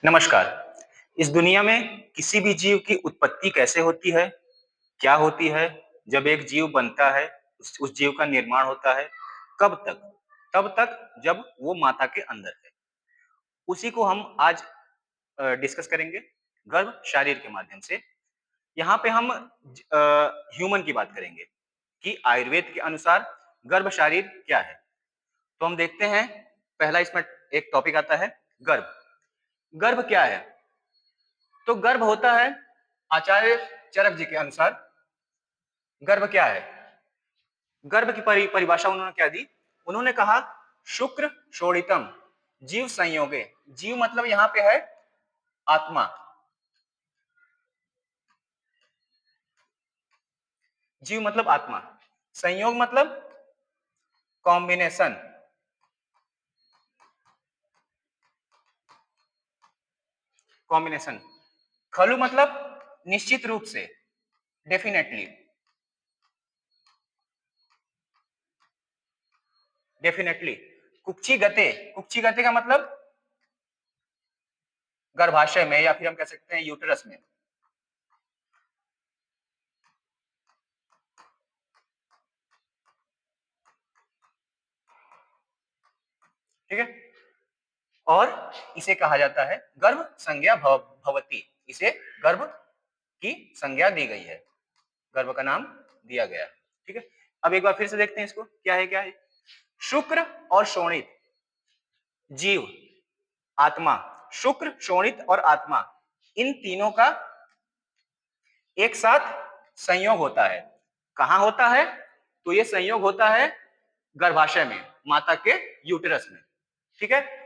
नमस्कार। इस दुनिया में किसी भी जीव की उत्पत्ति कैसे होती है, क्या होती है, जब एक जीव बनता है, उस जीव का निर्माण होता है, कब तक? तब तक जब वो माता के अंदर है। उसी को हम आज डिस्कस करेंगे गर्भ शारीर के माध्यम से। यहाँ पे हम ह्यूमन की बात करेंगे कि आयुर्वेद के अनुसार गर्भ शारीर क्या है। तो हम देखते हैं, पहला इसमें एक टॉपिक आता है गर्भ। गर्भ क्या है? तो गर्भ होता है, आचार्य चरक जी के अनुसार गर्भ क्या है? गर्भ की परिभाषा उन्होंने क्या दी? उन्होंने कहा शुक्र शोणितम जीव संयोगे। जीव मतलब यहां पे है आत्मा। जीव मतलब आत्मा, संयोग मतलब कॉम्बिनेशन, कॉम्बिनेशन। खलु मतलब निश्चित रूप से, डेफिनेटली, डेफिनेटली। कुक्षी गते, कुक्षी गते का मतलब गर्भाशय में, या फिर हम कह सकते हैं यूटरस में। ठीक है। और इसे कहा जाता है गर्भ संज्ञा भवती। इसे गर्भ की संज्ञा दी गई है, गर्भ का नाम दिया गया है। ठीक है। अब एक बार फिर से देखते हैं इसको, क्या है क्या है। शुक्र और शोणित, जीव, आत्मा, शुक्र शोणित और आत्मा, इन तीनों का एक साथ संयोग होता है। कहां होता है? तो ये संयोग होता है गर्भाशय में, माता के यूटेरस में। ठीक है।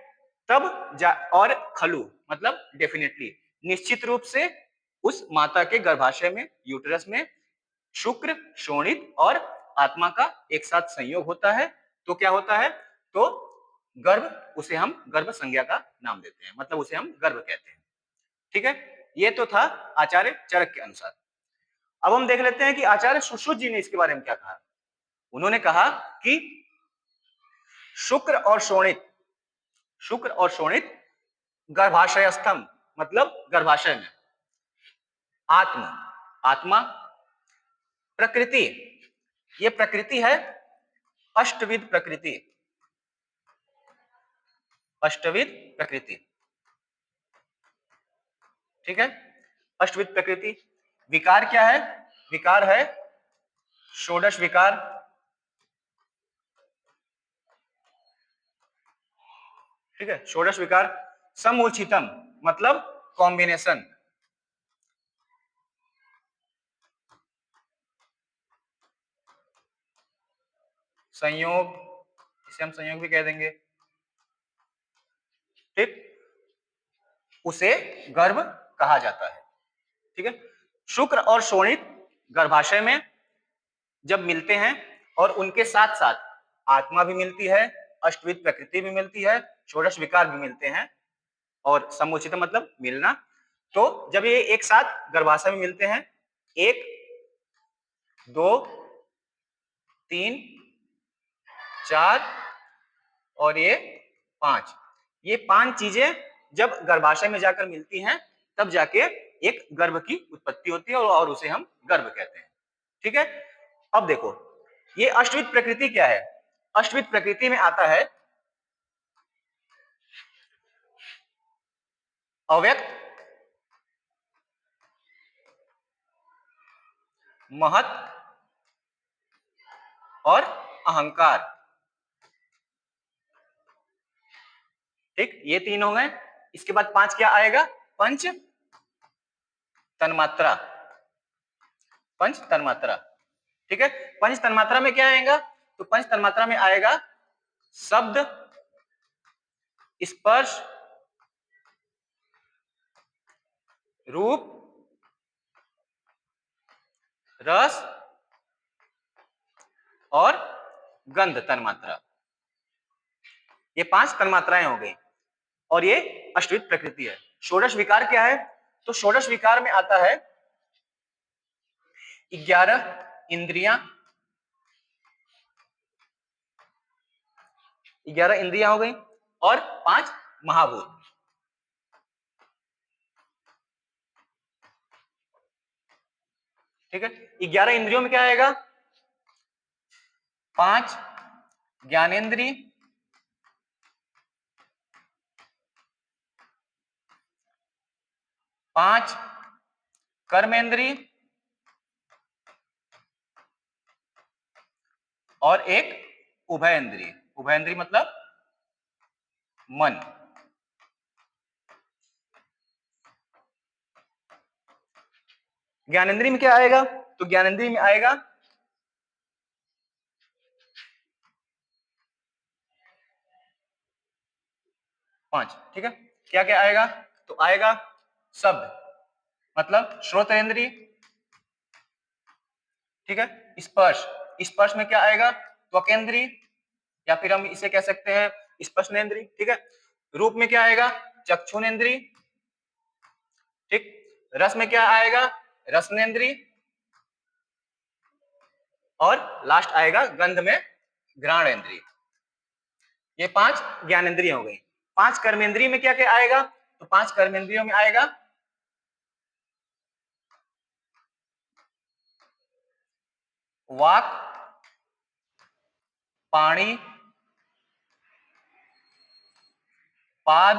और खलु मतलब डेफिनेटली, निश्चित रूप से उस माता के गर्भाशय में, यूटेरस में शुक्र शोणित और आत्मा का एक साथ संयोग होता है। तो क्या होता है? तो गर्भ, उसे हम गर्भ संज्ञा का नाम देते हैं, मतलब उसे हम गर्भ कहते हैं। ठीक है। ये तो था आचार्य चरक के अनुसार। अब हम देख लेते हैं कि आचार्य सुश्रुत जी ने इसके बारे में क्या कहा। उन्होंने कहा कि शुक्र और शोणित, शुक्र और शोणित गर्भाशयस्थम मतलब गर्भाशय में, आत्म, आत्मा, प्रकृति, ये प्रकृति है अष्टविध प्रकृति, अष्टविध प्रकृति। ठीक है। अष्टविध प्रकृति। विकार क्या है? विकार है षोडश विकार। ठीक है। षोडश विकार। समूर्छितम मतलब कॉम्बिनेशन, संयोग, इसे हम संयोग भी कह देंगे। ठीक। उसे गर्भ कहा जाता है। ठीक है। शुक्र और शोणित गर्भाशय में जब मिलते हैं, और उनके साथ साथ आत्मा भी मिलती है, अष्टविध प्रकृति भी मिलती है, षोडश विकार भी मिलते हैं, और समुचित मतलब मिलना। तो जब ये एक साथ गर्भाशय में मिलते हैं, एक, दो, तीन, चार और ये पांच, ये पांच चीजें जब गर्भाशय में जाकर मिलती हैं, तब जाके एक गर्भ की उत्पत्ति होती है, और उसे हम गर्भ कहते हैं। ठीक है। अब देखो, ये अष्टविध प्रकृति क्या है? अष्टविध प्रकृति में आता है अव्यक्त, महत और अहंकार। ठीक, ये तीन हो गए। इसके बाद पांच क्या आएगा? पंच तन्मात्रा, पंच तन्मात्रा। ठीक है। पंच तन्मात्रा में क्या आएगा? तो पंच तन्मात्रा में आएगा शब्द, स्पर्श, रूप, रस और गंध तन्मात्रा। ये पांच तन्मात्राएं हो गई, और ये अष्टविध प्रकृति है। षोडश विकार क्या है? तो षोडश विकार में आता है 11 इंद्रियां, 11 इंद्रियां हो गई, और 5 महाभूत। ठीक है। 11 इंद्रियों में क्या आएगा? 5 ज्ञानेंद्री, 5 कर्मेंद्री और एक उभयेंद्री। उभयेंद्री मतलब मन। ज्ञानेंद्री में क्या आएगा? तो ज्ञानेंद्री में आएगा 5। ठीक है। क्या क्या आएगा? तो आएगा शब्द मतलब श्रोतेंद्री। ठीक है। स्पर्श, स्पर्श में क्या आएगा? त्वकेंद्री, या फिर हम इसे कह सकते हैं स्पर्शनेंद्री। ठीक है। रूप में क्या आएगा? चक्षुनेंद्री। ठीक। रस में क्या आएगा? रसनेंद्री। और लास्ट आएगा गंध में घ्राणेंद्री। ये 5 ज्ञानेंद्रिय हो गई। 5 कर्मेंद्रिय में क्या क्या आएगा? तो 5 कर्मेंद्रियों में आएगा वाक, पाणी, पाद,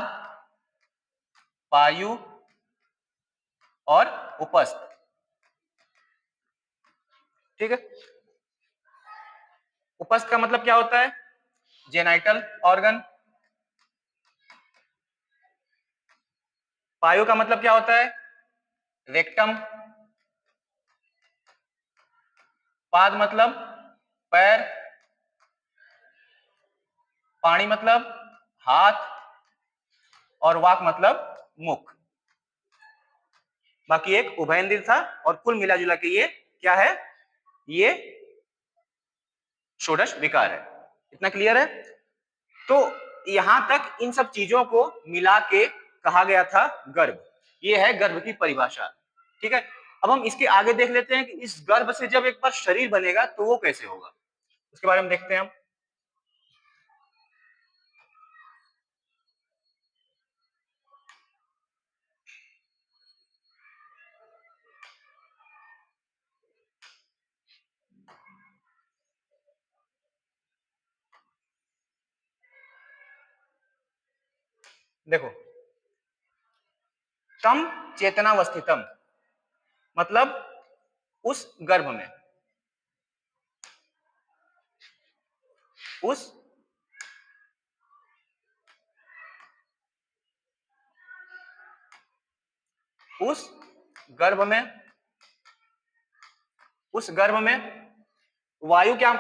पायु और उपस्थ। ठीक है। उपस्थ का मतलब क्या होता है? Genital organ. पायु का मतलब क्या होता है? रेक्टम। पाद मतलब पैर। पाणी मतलब हाथ। और वाक मतलब मुख। बाकी एक उभयेंद्रिय था और कुल मिला जुला के ये क्या है? ये षोडश विकार है। इतना क्लियर है? तो यहां तक इन सब चीजों को मिला के कहा गया था गर्भ। ये है गर्भ की परिभाषा। ठीक है। अब हम इसके आगे देख लेते हैं कि इस गर्भ से जब एक बार शरीर बनेगा तो वो कैसे होगा, उसके बारे में देखते हैं हम। देखो, तम चेतनावस्थितम मतलब उस गर्भ में, उस उस गर्भ में, उस गर्भ में वायु क्या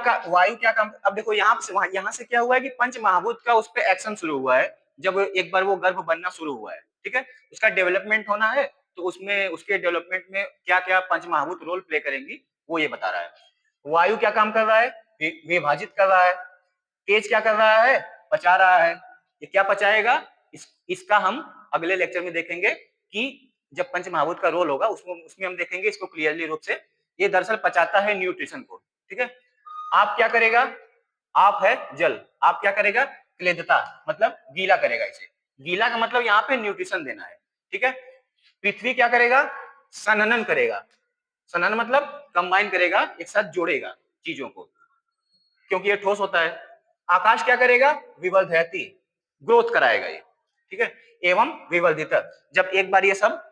काम। अब देखो यहां से क्या हुआ है कि पंच महाभूत का उस पर एक्शन शुरू हुआ है। जब एक बार वो गर्भ बनना शुरू हुआ है, ठीक है, उसका डेवलपमेंट होना है, तो उसमें उसके डेवलपमेंट में क्या क्या पंच महाभूत रोल प्ले करेंगी वो ये बता रहा है। वायु क्या काम कर रहा है? विभाजित कर रहा है। तेज क्या कर रहा है? पचा रहा है। ये क्या पचाएगा? इसका हम अगले लेक्चर में देखेंगे कि जब पंच महाभूत का रोल होगा उसमें हम देखेंगे इसको क्लियरली रूप से। ये दरअसल पचाता है न्यूट्रिशन को। ठीक है। आप क्या करेगा? आप है जल, आप क्या करेगा? क्लेदता मतलब गीला करेगा इसे। गीला का मतलब यहाँ पे न्यूट्रिशन देना है। ठीक है। पृथ्वी क्या करेगा? संहनन करेगा। संहनन मतलब कंबाइन करेगा, एक साथ जोड़ेगा चीजों को, क्योंकि ये ठोस होता है। आकाश क्या करेगा? विवर्धयति, ग्रोथ कराएगा ये। ठीक है। एवं विवर्धित, जब एक बार ये सब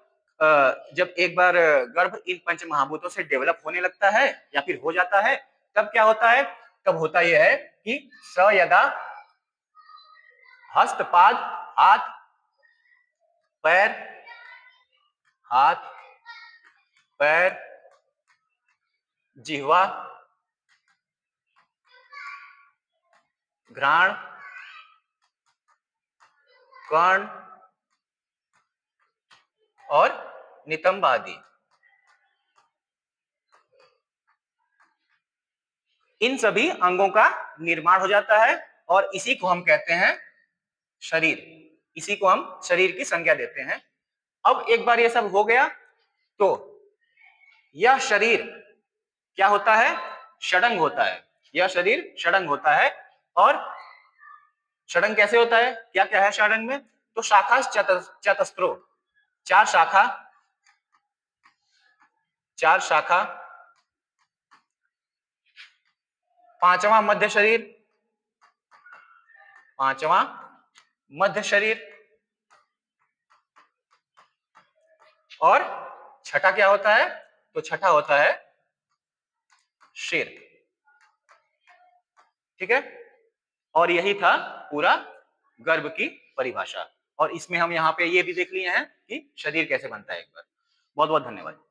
जब एक बार गर्भ इन पंच महाभूतों से डेवलप होने लगता है या फिर हो जाता है, तब क्या होता है? तब होता यह है कि स यदा हस्तपाद, हाथ पैर, हाथ पैर, जिह्वा, घ्राण, कर्ण और नितंब आदि, इन सभी अंगों का निर्माण हो जाता है और इसी को हम कहते हैं शरीर। इसी को हम शरीर की संज्ञा देते हैं। अब एक बार ये सब हो गया तो यह शरीर क्या होता है? षडंग होता है। यह शरीर षडंग होता है। और षडंग कैसे होता है? क्या क्या है षडंग में? तो शाखा चतस्त्रो, चार शाखा, चार शाखा पांचवा मध्य शरीर, पांचवा मध्य शरीर, और छठा क्या होता है? तो छठा होता है शेर। ठीक है, और यही था पूरा गर्भ की परिभाषा। और इसमें हम यहाँ पे ये भी देख लिए हैं कि शरीर कैसे बनता है एक बार। बहुत बहुत धन्यवाद।